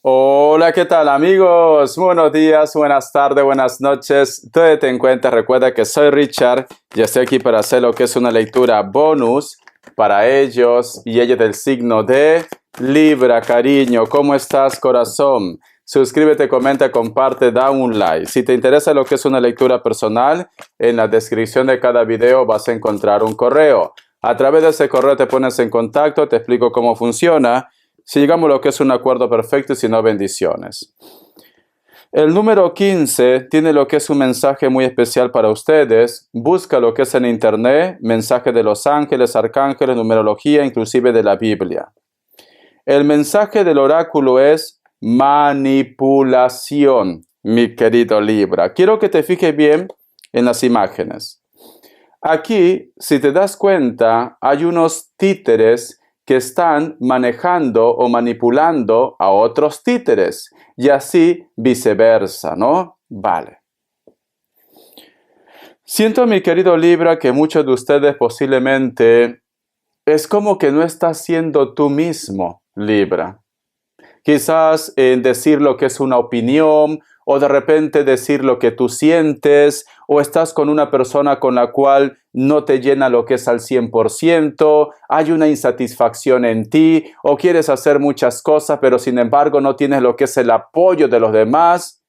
Hola, ¿qué tal amigos? Buenos días, buenas tardes, buenas noches. ¿Dónde te encuentras? Recuerda que soy Richard y estoy aquí para hacer lo que es una lectura bonus para ellos y ellos del signo de Libra, cariño. ¿Cómo estás, corazón? Suscríbete, comenta, comparte, da un like. Si te interesa lo que es una lectura personal, en la descripción de cada video vas a encontrar un correo. A través de ese correo te pones en contacto, te explico cómo funciona. Si llegamos a lo que es un acuerdo perfecto y si no, bendiciones. El número 15 tiene lo que es un mensaje muy especial para ustedes. Busca lo que es en internet, mensaje de los ángeles, arcángeles, numerología, inclusive de la Biblia. El mensaje del oráculo es manipulación, mi querido Libra. Quiero que te fijes bien en las imágenes. Aquí, si te das cuenta, hay unos títeres que están manejando o manipulando a otros títeres y así viceversa, ¿no? Vale. Siento, mi querido Libra, que muchos de ustedes posiblemente es como que no estás siendo tú mismo, Libra. Quizás en decir lo que es una opinión, o de repente decir lo que tú sientes, o estás con una persona con la cual no te llena lo que es al 100%, hay una insatisfacción en ti, o quieres hacer muchas cosas, pero sin embargo no tienes lo que es el apoyo de los demás,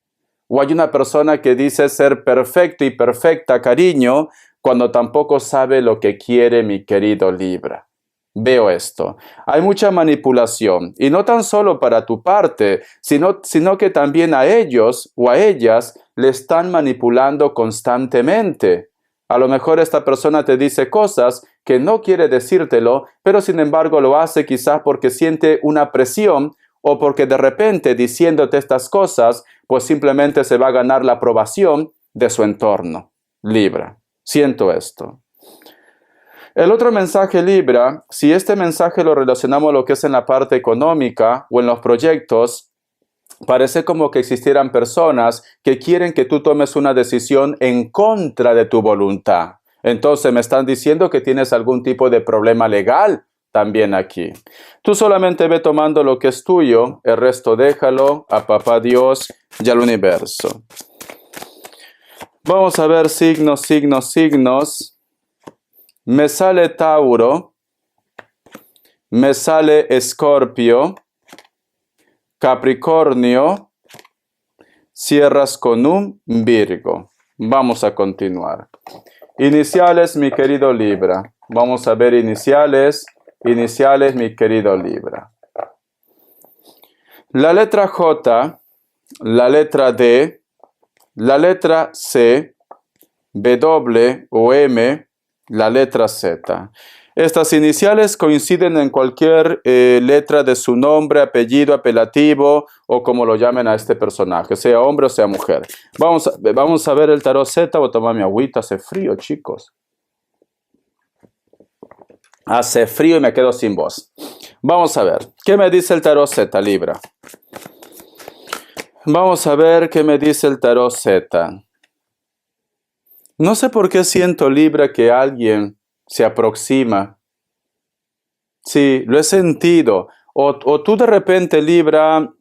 o hay una persona que dice ser perfecto y perfecta, cariño, cuando tampoco sabe lo que quiere, mi querido Libra. Veo esto. Hay mucha manipulación y no tan solo para tu parte, sino que también a ellos o a ellas le están manipulando constantemente. A lo mejor esta persona te dice cosas que no quiere decírtelo, pero sin embargo lo hace quizás porque siente una presión o porque de repente diciéndote estas cosas, pues simplemente se va a ganar la aprobación de su entorno. Libra, siento esto. El otro mensaje, Libra, si este mensaje lo relacionamos a lo que es en la parte económica o en los proyectos, parece como que existieran personas que quieren que tú tomes una decisión en contra de tu voluntad. Entonces me están diciendo que tienes algún tipo de problema legal también aquí. Tú solamente ve tomando lo que es tuyo, el resto déjalo a Papá Dios y al universo. Vamos a ver signos, signos, signos. Me sale Tauro, me sale Escorpio, Capricornio, cierras con un Virgo. Vamos a continuar. Iniciales, mi querido Libra. Vamos a ver iniciales, mi querido Libra. La letra J, la letra D, la letra C, W o M, la letra Z. Estas iniciales coinciden en cualquier letra de su nombre, apellido, apelativo o como lo llamen a este personaje, sea hombre o sea mujer. Vamos a ver el tarot Z. Voy a tomar mi agüita, hace frío, chicos. Hace frío y me quedo sin voz. Vamos a ver, ¿qué me dice el tarot Z, Libra? Vamos a ver qué me dice el tarot Z. No sé por qué siento, Libra, que alguien se aproxima. Sí, lo he sentido. O tú de repente, Libra,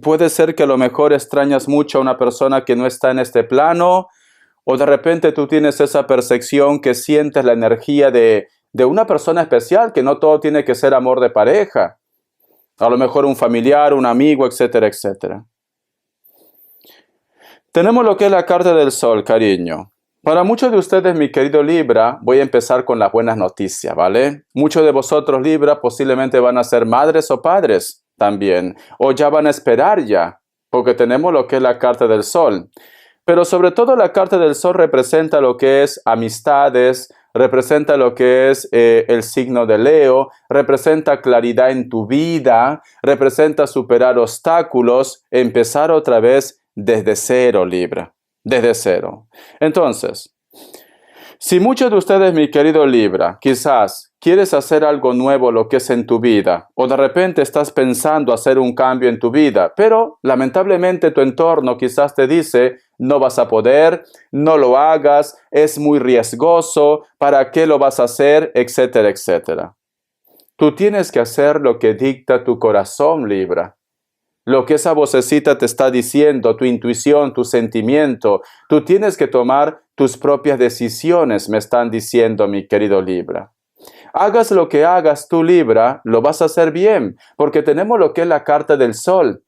puede ser que a lo mejor extrañas mucho a una persona que no está en este plano, o de repente tú tienes esa percepción que sientes la energía de una persona especial, que no todo tiene que ser amor de pareja. A lo mejor un familiar, un amigo, etcétera, etcétera. Tenemos lo que es la carta del Sol, cariño. Para muchos de ustedes, mi querido Libra, voy a empezar con las buenas noticias, ¿vale? Muchos de vosotros, Libra, posiblemente van a ser madres o padres también, o ya van a esperar ya, porque tenemos lo que es la carta del Sol. Pero sobre todo la carta del Sol representa lo que es amistades, representa lo que es el signo de Leo, representa claridad en tu vida, representa superar obstáculos, empezar otra vez desde cero, Libra. Desde cero. Entonces, si muchos de ustedes, mi querido Libra, quizás quieres hacer algo nuevo lo que es en tu vida, o de repente estás pensando hacer un cambio en tu vida, pero lamentablemente tu entorno quizás te dice, no vas a poder, no lo hagas, es muy riesgoso, ¿para qué lo vas a hacer? Etcétera, etcétera. Tú tienes que hacer lo que dicta tu corazón, Libra. lo que esa vocecita te está diciendo, tu intuición, tu sentimiento. Tú tienes que tomar tus propias decisiones, me están diciendo, mi querido Libra. Hagas lo que hagas tú, Libra, lo vas a hacer bien, porque tenemos lo que es la carta del sol.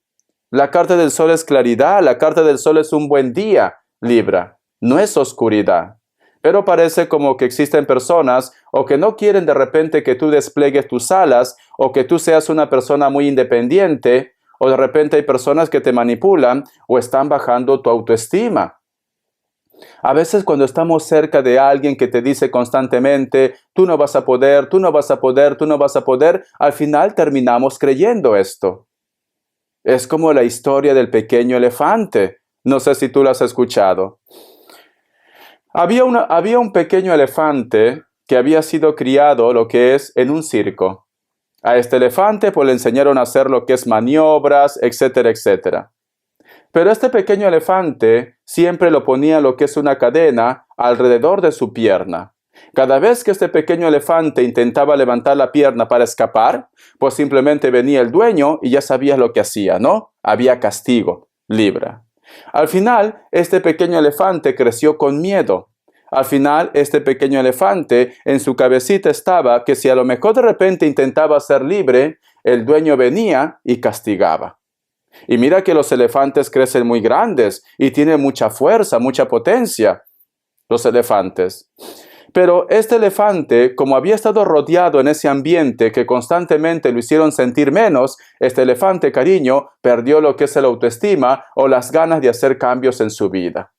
La carta del sol es claridad, la carta del sol es un buen día, Libra, no es oscuridad. Pero parece como que existen personas o que no quieren de repente que tú despliegues tus alas o que tú seas una persona muy independiente, o de repente hay personas que te manipulan o están bajando tu autoestima. A veces cuando estamos cerca de alguien que te dice constantemente, tú no vas a poder, tú no vas a poder, tú no vas a poder, al final terminamos creyendo esto. Es como la historia del pequeño elefante. No sé si tú lo has escuchado. Había un pequeño elefante que había sido criado, lo que es, en un circo. A este elefante pues le enseñaron a hacer lo que es maniobras, etcétera, etcétera. Pero este pequeño elefante siempre lo ponía lo que es una cadena alrededor de su pierna. Cada vez que este pequeño elefante intentaba levantar la pierna para escapar, pues simplemente venía el dueño y ya sabías lo que hacía, ¿no? Había castigo, Libra. Al final, este pequeño elefante creció con miedo. Al final, este pequeño elefante en su cabecita estaba que si a lo mejor de repente intentaba ser libre, el dueño venía y castigaba. Y mira que los elefantes crecen muy grandes y tienen mucha fuerza, mucha potencia, los elefantes. Pero este elefante, como había estado rodeado en ese ambiente que constantemente lo hicieron sentir menos, este elefante, cariño, perdió lo que es la autoestima o las ganas de hacer cambios en su vida.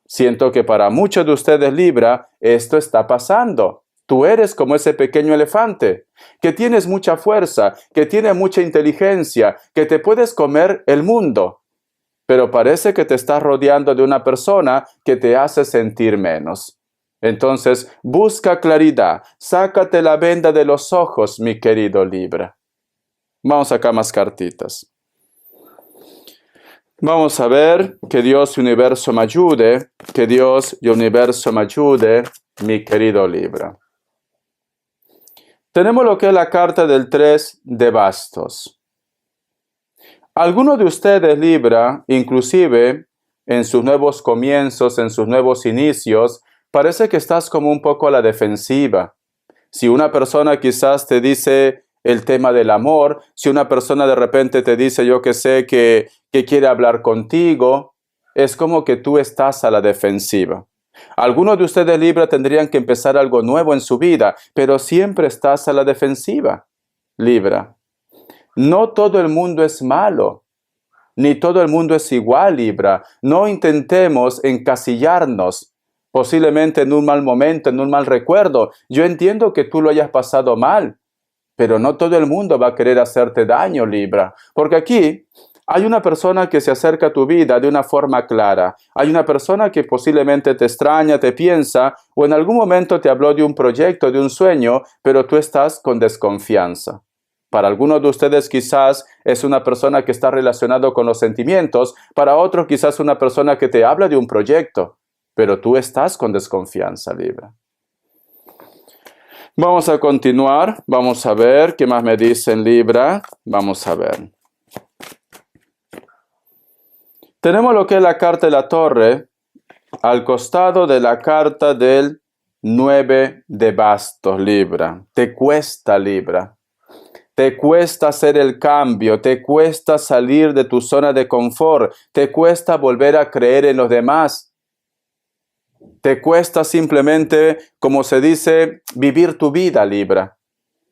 Siento que para muchos de ustedes, Libra, esto está pasando. Tú eres como ese pequeño elefante, que tienes mucha fuerza, que tiene mucha inteligencia, que te puedes comer el mundo. Pero parece que te estás rodeando de una persona que te hace sentir menos. Entonces, busca claridad, sácate la venda de los ojos, mi querido Libra. Vamos acá más cartitas. Vamos a ver, que Dios y universo me ayude, que Dios y universo me ayude, mi querido Libra. Tenemos lo que es la carta del 3 de bastos. Algunos de ustedes, Libra, inclusive en sus nuevos comienzos, en sus nuevos inicios, parece que estás como un poco a la defensiva. Si una persona quizás te dice el tema del amor, si una persona de repente te dice, yo que sé, que quiere hablar contigo, es como que tú estás a la defensiva. Algunos de ustedes, Libra, tendrían que empezar algo nuevo en su vida, pero siempre estás a la defensiva, Libra. No todo el mundo es malo, ni todo el mundo es igual, Libra. No intentemos encasillarnos, posiblemente en un mal momento, en un mal recuerdo. Yo entiendo que tú lo hayas pasado mal, pero no todo el mundo va a querer hacerte daño, Libra. Porque aquí hay una persona que se acerca a tu vida de una forma clara. Hay una persona que posiblemente te extraña, te piensa, o en algún momento te habló de un proyecto, de un sueño, pero tú estás con desconfianza. Para algunos de ustedes quizás es una persona que está relacionado con los sentimientos, para otros quizás una persona que te habla de un proyecto, pero tú estás con desconfianza, Libra. Vamos a continuar, vamos a ver qué más me dicen, Libra. Vamos a ver. Tenemos lo que es la carta de la torre, al costado de la carta del 9 de bastos, Libra. Te cuesta, Libra. Te cuesta hacer el cambio, te cuesta salir de tu zona de confort, te cuesta volver a creer en los demás. Te cuesta simplemente, como se dice, vivir tu vida, Libra.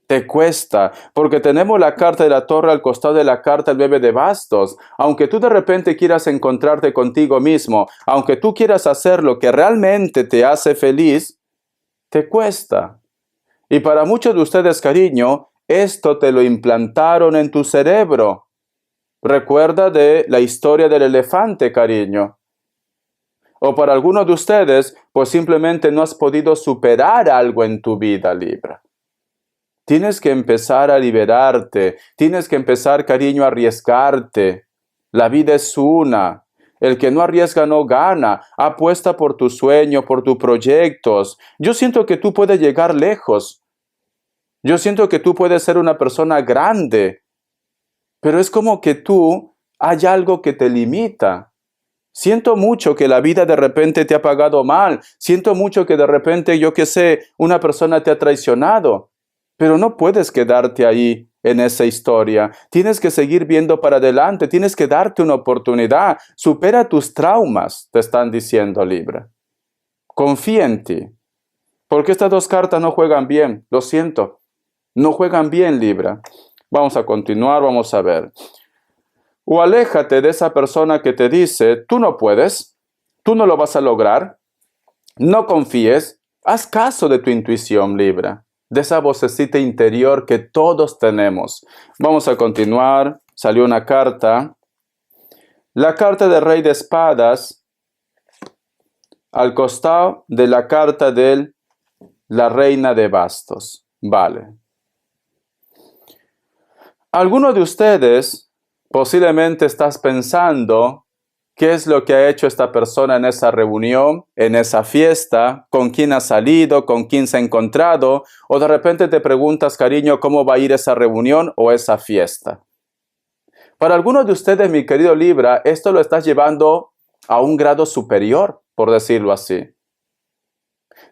Te cuesta, porque tenemos la carta de la torre al costado de la carta del 9 de bastos. Aunque tú de repente quieras encontrarte contigo mismo, aunque tú quieras hacer lo que realmente te hace feliz, te cuesta. Y para muchos de ustedes, cariño, esto te lo implantaron en tu cerebro. Recuerda de la historia del elefante, cariño. O para algunos de ustedes, pues simplemente no has podido superar algo en tu vida, Libra. Tienes que empezar a liberarte. Tienes que empezar, cariño, a arriesgarte. La vida es una. El que no arriesga no gana. Apuesta por tu sueño, por tus proyectos. Yo siento que tú puedes llegar lejos. Yo siento que tú puedes ser una persona grande. pero es como que tú hay algo que te limita. Siento mucho que la vida de repente te ha pagado mal. Siento mucho que de repente, yo qué sé, una persona te ha traicionado. Pero no puedes quedarte ahí en esa historia. Tienes que seguir viendo para adelante. Tienes que darte una oportunidad. Supera tus traumas, te están diciendo Libra. Confía en ti. Porque estas dos cartas no juegan bien. Lo siento. No juegan bien, Libra. Vamos a continuar, vamos a ver. O aléjate de esa persona que te dice, tú no puedes, tú no lo vas a lograr, no confíes, haz caso de tu intuición, Libra, de esa vocecita interior que todos tenemos. Vamos a continuar, salió una carta, la carta del Rey de Espadas, al costado de la carta de la Reina de Bastos. Vale. Algunos de ustedes posiblemente estás pensando qué es lo que ha hecho esta persona en esa reunión, en esa fiesta, con quién ha salido, con quién se ha encontrado, o de repente te preguntas, cariño, cómo va a ir esa reunión o esa fiesta. Para algunos de ustedes, mi querido Libra, esto lo estás llevando a un grado superior, por decirlo así.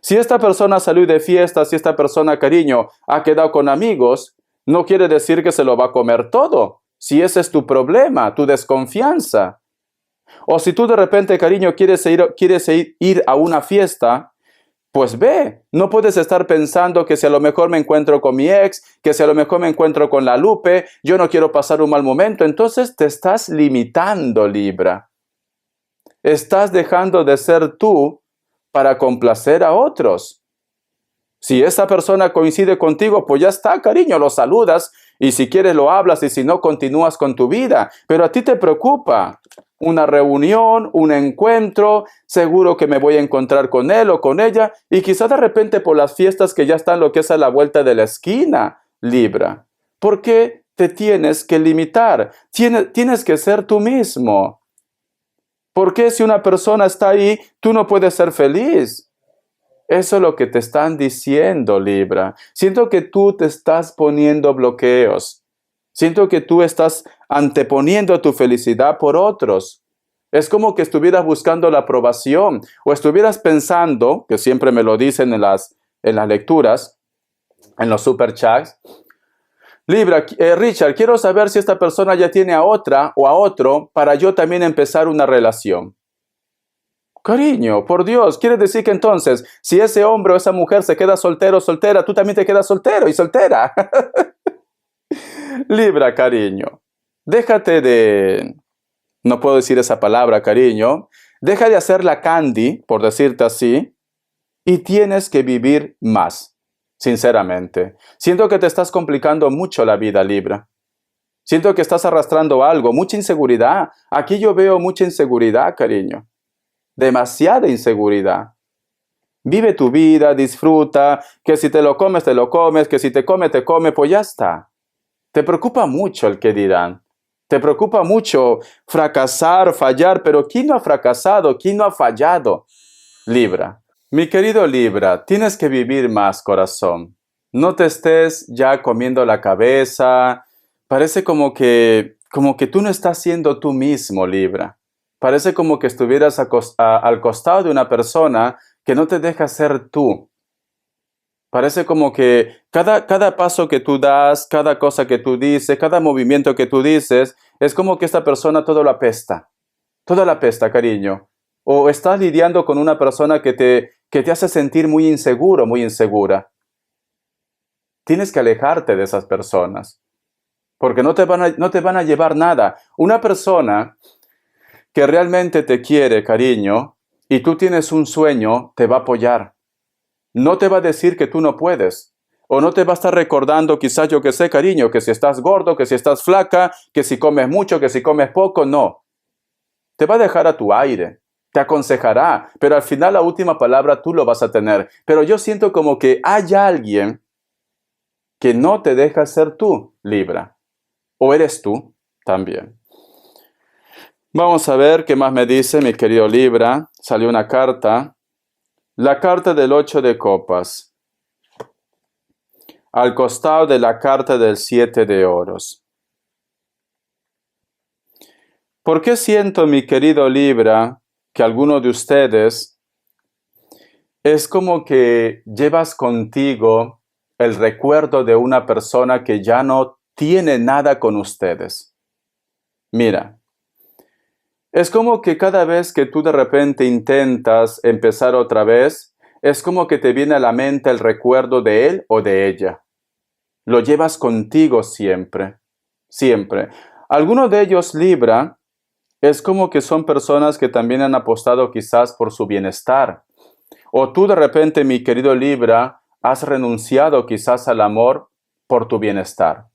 Si esta persona salió de fiesta, si esta persona, cariño, ha quedado con amigos, no quiere decir que se lo va a comer todo. Si ese es tu problema, tu desconfianza. O si tú de repente, cariño, quieres ir a una fiesta, pues ve. No puedes estar pensando que si a lo mejor me encuentro con mi ex, que si a lo mejor me encuentro con la Lupe, yo no quiero pasar un mal momento. Entonces te estás limitando, Libra. Estás dejando de ser tú para complacer a otros. Si esa persona coincide contigo, pues ya está, cariño, lo saludas y si quieres lo hablas y si no, continúas con tu vida. Pero a ti te preocupa una reunión, un encuentro, seguro que me voy a encontrar con él o con ella y quizá de repente por las fiestas que ya están lo que es a la vuelta de la esquina, Libra. ¿Por qué te tienes que limitar? Tienes que ser tú mismo. ¿Por qué si una persona está ahí, tú no puedes ser feliz? Eso es lo que te están diciendo, Libra. Siento que tú te estás poniendo bloqueos. Siento que tú estás anteponiendo tu felicidad por otros. Es como que estuvieras buscando la aprobación o estuvieras pensando, que siempre me lo dicen en las lecturas, en los superchats. Libra, Richard, quiero saber si esta persona ya tiene a otra o a otro para yo también empezar una relación. Cariño, por Dios, quiere decir que entonces, si ese hombre o esa mujer se queda soltero o soltera, tú también te quedas soltero y soltera. Libra, cariño, déjate de... No puedo decir esa palabra, cariño. Deja de hacer la candy, por decirte así, y tienes que vivir más, sinceramente. Siento que te estás complicando mucho la vida, Libra. Siento que estás arrastrando algo, mucha inseguridad. Aquí yo veo mucha inseguridad, cariño. Demasiada inseguridad. Vive tu vida, disfruta, que si te lo comes, que si te come, pues ya está. Te preocupa mucho el que dirán. Te preocupa mucho fracasar, fallar, pero ¿quién no ha fracasado? ¿Quién no ha fallado? Libra. Mi querido Libra, tienes que vivir más, corazón. No te estés ya comiendo la cabeza. Parece como que tú no estás siendo tú mismo, Libra. Parece como que estuvieras al costado de una persona que no te deja ser tú. Parece como que cada paso que tú das, cada cosa que tú dices, cada movimiento que tú dices, es como que esta persona todo lo apesta. Todo lo apesta, cariño. O estás lidiando con una persona que te hace sentir muy inseguro, muy insegura. Tienes que alejarte de esas personas. Porque no te van a llevar nada. Una persona que realmente te quiere, cariño, y tú tienes un sueño, te va a apoyar. No te va a decir que tú no puedes. O no te va a estar recordando, quizás yo que sé, cariño, que si estás gordo, que si estás flaca, que si comes mucho, que si comes poco, no. Te va a dejar a tu aire. Te aconsejará, pero al final la última palabra tú lo vas a tener. Pero yo siento como que hay alguien que no te deja ser tú, Libra. O eres tú también. Vamos a ver qué más me dice mi querido Libra. Salió una carta. La carta del 8 de copas. Al costado de la carta del 7 de oros. ¿Por qué siento, mi querido Libra, que alguno de ustedes es como que llevas contigo el recuerdo de una persona que ya no tiene nada con ustedes? Mira, es como que cada vez que tú de repente intentas empezar otra vez, es como que te viene a la mente el recuerdo de él o de ella. Lo llevas contigo siempre, siempre. Algunos de ellos, Libra, es como que son personas que también han apostado quizás por su bienestar. O tú de repente, mi querido Libra, has renunciado quizás al amor por tu bienestar.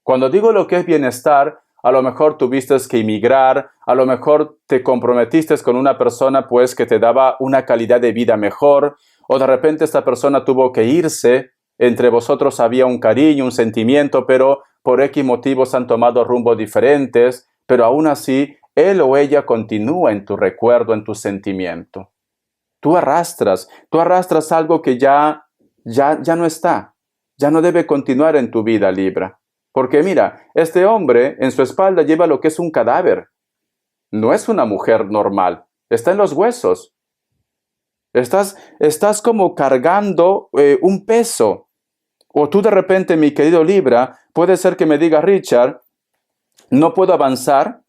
Cuando digo lo que es bienestar, a lo mejor tuviste que emigrar, a lo mejor te comprometiste con una persona pues que te daba una calidad de vida mejor, o de repente esta persona tuvo que irse, entre vosotros había un cariño, un sentimiento, pero por X motivos han tomado rumbos diferentes, pero aún así él o ella continúa en tu recuerdo, en tu sentimiento. Tú arrastras algo que ya no está, ya no debe continuar en tu vida, Libra. Porque mira, este hombre en su espalda lleva lo que es un cadáver. No es una mujer normal, está en los huesos. Estás como cargando un peso. O tú de repente, mi querido Libra, puede ser que me diga, Richard, no puedo avanzar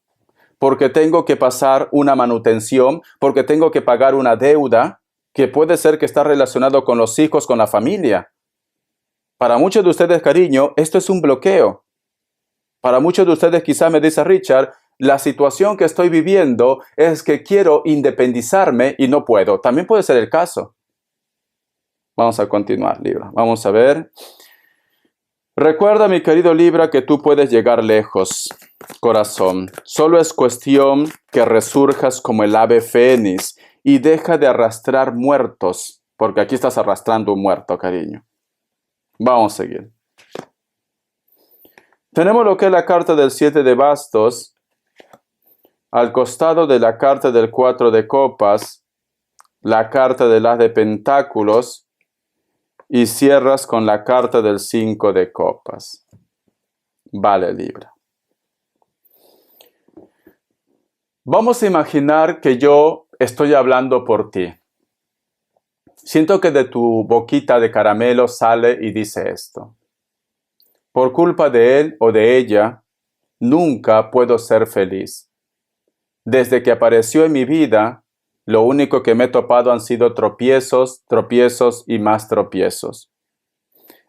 porque tengo que pasar una manutención, porque tengo que pagar una deuda, que puede ser que está relacionado con los hijos, con la familia. Para muchos de ustedes, cariño, esto es un bloqueo. Para muchos de ustedes quizá me dice, Richard, la situación que estoy viviendo es que quiero independizarme y no puedo. También puede ser el caso. Vamos a continuar, Libra. Vamos a ver. Recuerda, mi querido Libra, que tú puedes llegar lejos, corazón. Solo es cuestión que resurjas como el ave fénix y deja de arrastrar muertos, porque aquí estás arrastrando un muerto, cariño. Vamos a seguir. Tenemos lo que es la carta del 7 de bastos. Al costado de la carta del 4 de copas, la carta del as de pentáculos, y cierras con la carta del 5 de copas. Vale, Libra. Vamos a imaginar que yo estoy hablando por ti. Siento que de tu boquita de caramelo sale y dice esto. Por culpa de él o de ella, nunca puedo ser feliz. Desde que apareció en mi vida, lo único que me he topado han sido tropiezos, tropiezos y más tropiezos.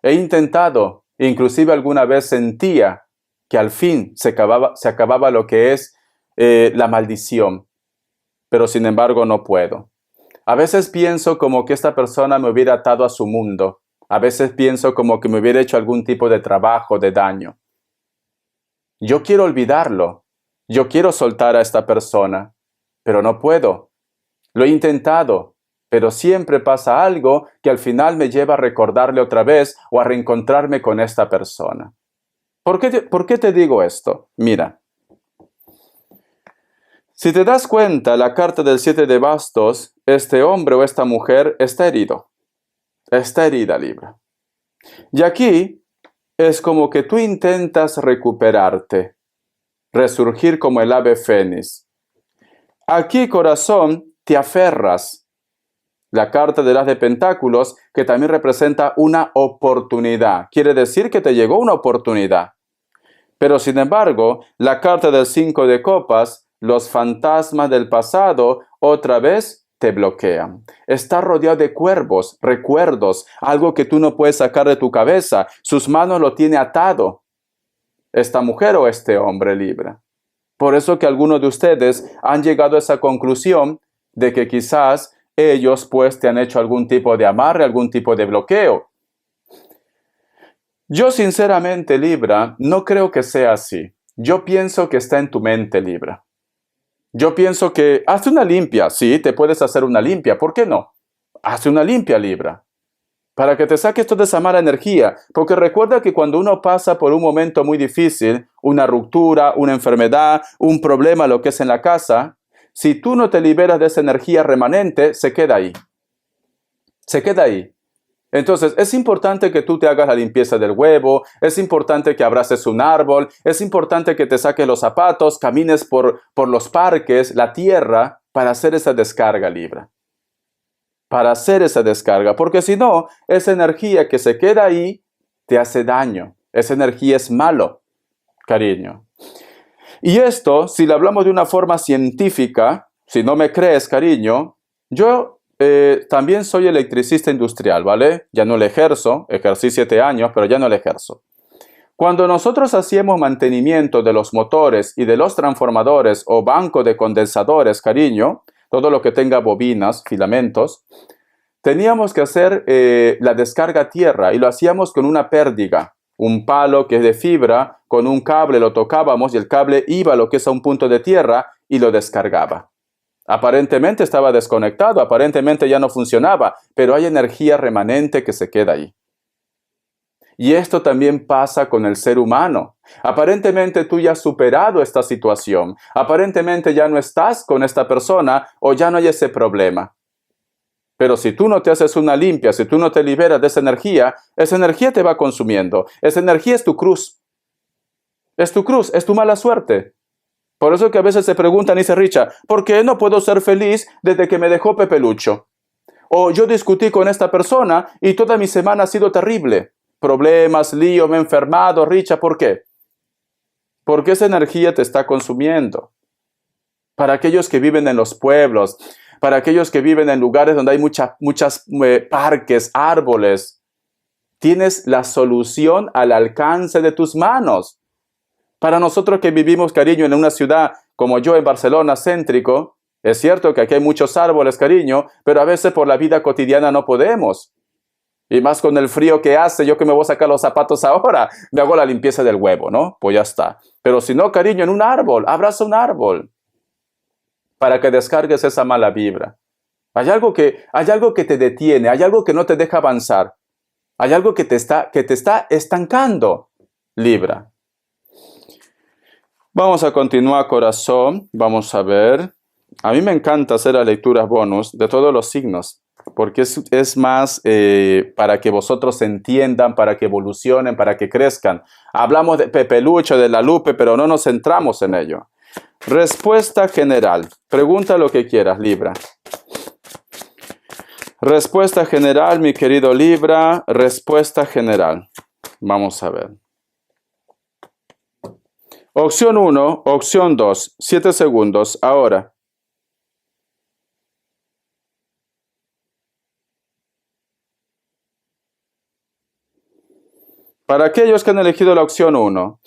He intentado, inclusive alguna vez sentía que al fin se acababa lo que es la maldición, pero sin embargo no puedo. A veces pienso como que esta persona me hubiera atado a su mundo. A veces pienso como que me hubiera hecho algún tipo de trabajo, de daño. Yo quiero olvidarlo. Yo quiero soltar a esta persona, pero no puedo. Lo he intentado, pero siempre pasa algo que al final me lleva a recordarle otra vez o a reencontrarme con esta persona. ¿Por qué te digo esto? Mira, si te das cuenta, la carta del 7 de bastos, este hombre o esta mujer está herido. Está herida, Libra. Y aquí es como que tú intentas recuperarte, resurgir como el ave fénix. Aquí, corazón, te aferras. La carta del as de pentáculos, que también representa una oportunidad. Quiere decir que te llegó una oportunidad. Pero sin embargo, la carta del 5 de copas, los fantasmas del pasado, otra vez te bloquean. Está rodeado de cuervos, recuerdos, algo que tú no puedes sacar de tu cabeza. Sus manos lo tiene atado. Esta mujer o este hombre, Libra. Por eso que algunos de ustedes han llegado a esa conclusión de que quizás ellos pues te han hecho algún tipo de amarre, algún tipo de bloqueo. Yo sinceramente, Libra, no creo que sea así. Yo pienso que está en tu mente, Libra. Yo pienso que hazte una limpia. Sí, te puedes hacer una limpia. ¿Por qué no? Hazte una limpia, Libra. Para que te saques toda esa mala energía. Porque recuerda que cuando uno pasa por un momento muy difícil, una ruptura, una enfermedad, un problema, lo que es en la casa, si tú no te liberas de esa energía remanente, se queda ahí. Se queda ahí. Entonces, es importante que tú te hagas la limpieza del huevo, es importante que abraces un árbol, es importante que te saques los zapatos, camines por los parques, la tierra, para hacer esa descarga, Libra. Para hacer esa descarga, porque si no, esa energía que se queda ahí te hace daño. Esa energía es malo, cariño. Y esto, si lo hablamos de una forma científica, si no me crees, cariño, yo también soy electricista industrial, ¿vale? Ya no lo ejerzo, ejercí 7 años, pero ya no lo ejerzo. Cuando nosotros hacíamos mantenimiento de los motores y de los transformadores o banco de condensadores, cariño, todo lo que tenga bobinas, filamentos, teníamos que hacer la descarga a tierra y lo hacíamos con una pérdiga, un palo que es de fibra, con un cable lo tocábamos y el cable iba a lo que es a un punto de tierra y lo descargaba. Aparentemente estaba desconectado, aparentemente ya no funcionaba, pero hay energía remanente que se queda ahí. Y esto también pasa con el ser humano. Aparentemente tú ya has superado esta situación, aparentemente ya no estás con esta persona o ya no hay ese problema. Pero si tú no te haces una limpia, si tú no te liberas de esa energía te va consumiendo. Esa energía es tu cruz. Es tu cruz, es tu mala suerte. Por eso que a veces se preguntan y dice Richard, ¿por qué no puedo ser feliz desde que me dejó Pepe Lucho? O yo discutí con esta persona y toda mi semana ha sido terrible. Problemas, lío, me he enfermado, Richard, ¿por qué? Porque esa energía te está consumiendo. Para aquellos que viven en los pueblos, para aquellos que viven en lugares donde hay muchos parques, árboles, tienes la solución al alcance de tus manos. Para nosotros que vivimos, cariño, en una ciudad como yo en Barcelona, céntrico, es cierto que aquí hay muchos árboles, cariño, pero a veces por la vida cotidiana no podemos. Y más con el frío que hace, yo que me voy a sacar los zapatos ahora, me hago la limpieza del huevo, ¿no? Pues ya está. Pero si no, cariño, en un árbol, abraza un árbol para que descargues esa mala vibra. Hay algo que te detiene, hay algo que no te deja avanzar. Hay algo que te está estancando, Libra. Vamos a continuar, corazón. Vamos a ver. A mí me encanta hacer las lecturas bonus de todos los signos, porque es más para que vosotros entiendan, para que evolucionen, para que crezcan. Hablamos de Pepe Lucho, de la Lupe, pero no nos centramos en ello. Respuesta general. Pregunta lo que quieras, Libra. Respuesta general, mi querido Libra. Respuesta general. Vamos a ver. Opción 1, opción 2, 7 segundos, ahora. Para aquellos que han elegido la opción 1,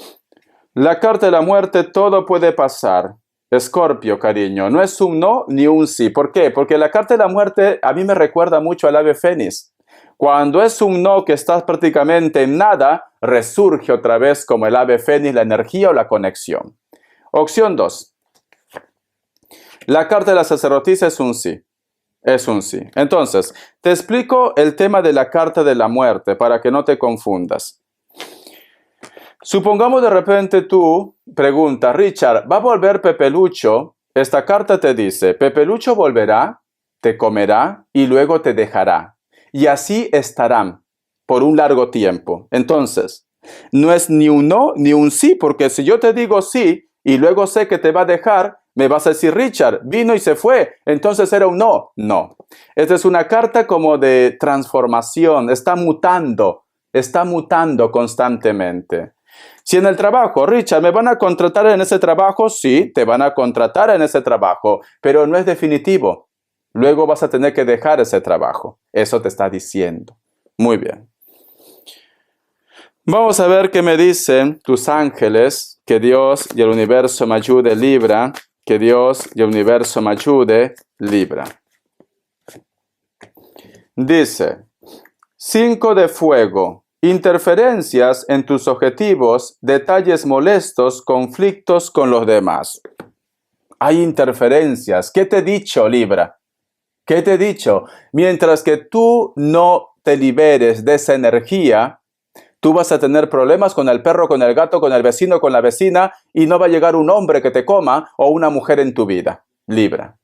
la carta de la muerte, todo puede pasar. Escorpio, cariño, no es un no ni un sí. ¿Por qué? Porque la carta de la muerte a mí me recuerda mucho al ave fénix. Cuando es un no que estás prácticamente en nada, resurge otra vez como el ave fénix la energía o la conexión. Opción 2. La carta de la sacerdotisa es un sí. Es un sí. Entonces, te explico el tema de la carta de la muerte para que no te confundas. Supongamos de repente tú preguntas, Richard, ¿va a volver Pepe Lucho? Esta carta te dice, Pepe Lucho volverá, te comerá y luego te dejará. Y así estarán por un largo tiempo. Entonces, no es ni un no ni un sí, porque si yo te digo sí y luego sé que te va a dejar, me vas a decir, Richard, vino y se fue, entonces era un no. No. Esta es una carta como de transformación, está mutando constantemente. Si en el trabajo, Richard, ¿me van a contratar en ese trabajo? Sí, te van a contratar en ese trabajo, pero no es definitivo. Luego vas a tener que dejar ese trabajo. Eso te está diciendo. Muy bien. Vamos a ver qué me dicen tus ángeles. Que Dios y el universo me ayude, Libra. Que Dios y el universo me ayude, Libra. Dice, 5 de fuego. Interferencias en tus objetivos, detalles molestos, conflictos con los demás. Hay interferencias. ¿Qué te he dicho, Libra? ¿Qué te he dicho? Mientras que tú no te liberes de esa energía, tú vas a tener problemas con el perro, con el gato, con el vecino, con la vecina, y no va a llegar un hombre que te coma o una mujer en tu vida, Libra.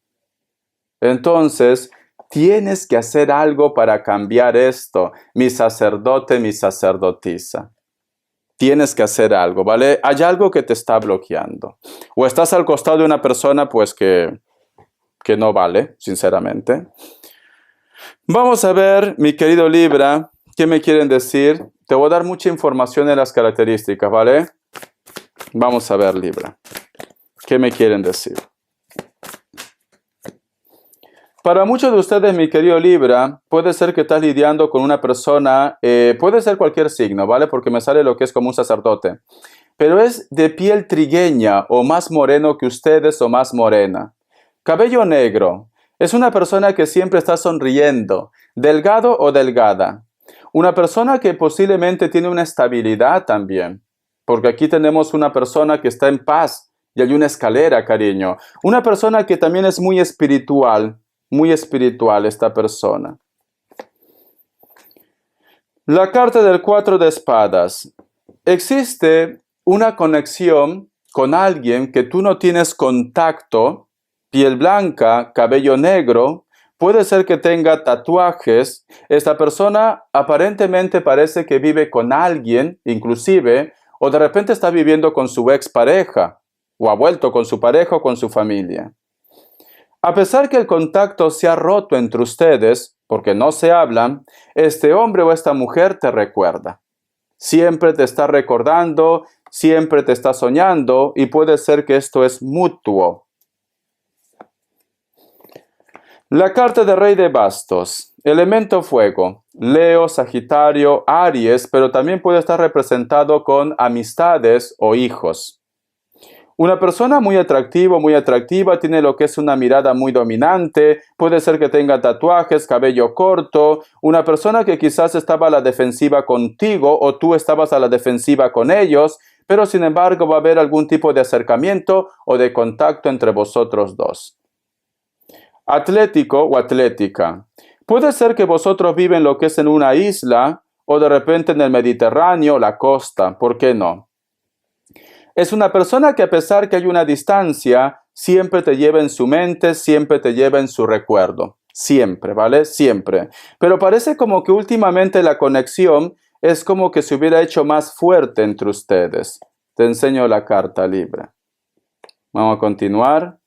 Entonces, Tienes que hacer algo para cambiar esto, mi sacerdote, mi sacerdotisa. Tienes que hacer algo, ¿vale? Hay algo que te está bloqueando. O estás al costado de una persona, pues que no vale, sinceramente. Vamos a ver, mi querido Libra, ¿qué me quieren decir? Te voy a dar mucha información en las características, ¿vale? Vamos a ver, Libra. ¿Qué me quieren decir? Para muchos de ustedes, mi querido Libra, puede ser que estás lidiando con una persona, puede ser cualquier signo, ¿vale? Porque me sale lo que es como un sacerdote. Pero es de piel trigueña o más moreno que ustedes o más morena. Cabello negro. Es una persona que siempre está sonriendo, delgado o delgada. Una persona que posiblemente tiene una estabilidad también. Porque aquí tenemos una persona que está en paz y hay una escalera, cariño. Una persona que también es muy espiritual esta persona. La carta del 4 de espadas. Existe una conexión con alguien que tú no tienes contacto, piel blanca, cabello negro, puede ser que tenga tatuajes. Esta persona aparentemente parece que vive con alguien, inclusive, o de repente está viviendo con su expareja, o ha vuelto con su pareja o con su familia. A pesar que el contacto se ha roto entre ustedes, porque no se hablan, este hombre o esta mujer te recuerda. Siempre te está recordando, siempre te está soñando y puede ser que esto es mutuo. La carta de Rey de Bastos, elemento fuego, Leo, Sagitario, Aries, pero también puede estar representado con amistades o hijos. Una persona muy atractiva, tiene lo que es una mirada muy dominante, puede ser que tenga tatuajes, cabello corto, una persona que quizás estaba a la defensiva contigo o tú estabas a la defensiva con ellos, pero sin embargo va a haber algún tipo de acercamiento o de contacto entre vosotros dos. Atlético o atlética. Puede ser que vosotros viven lo que es en una isla o de repente en el Mediterráneo, la costa, ¿por qué no? Es una persona que a pesar que hay una distancia, siempre te lleva en su mente, siempre te lleva en su recuerdo. Siempre, ¿vale? Siempre. Pero parece como que últimamente la conexión es como que se hubiera hecho más fuerte entre ustedes. Te enseño la carta, Libra. Vamos a continuar.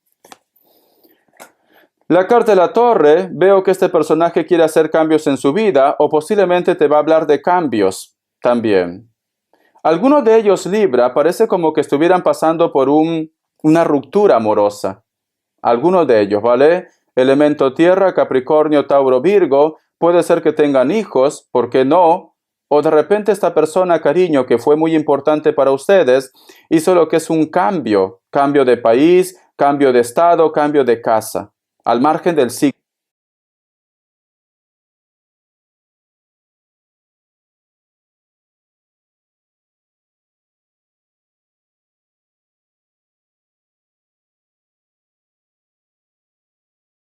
La carta de la Torre, veo que este personaje quiere hacer cambios en su vida o posiblemente te va a hablar de cambios también. Algunos de ellos, Libra, parece como que estuvieran pasando por una ruptura amorosa. Algunos de ellos, ¿vale? Elemento tierra, Capricornio, Tauro, Virgo, puede ser que tengan hijos, ¿por qué no? O de repente esta persona, cariño, que fue muy importante para ustedes, hizo lo que es un cambio de país, cambio de estado, cambio de casa, al margen del signo.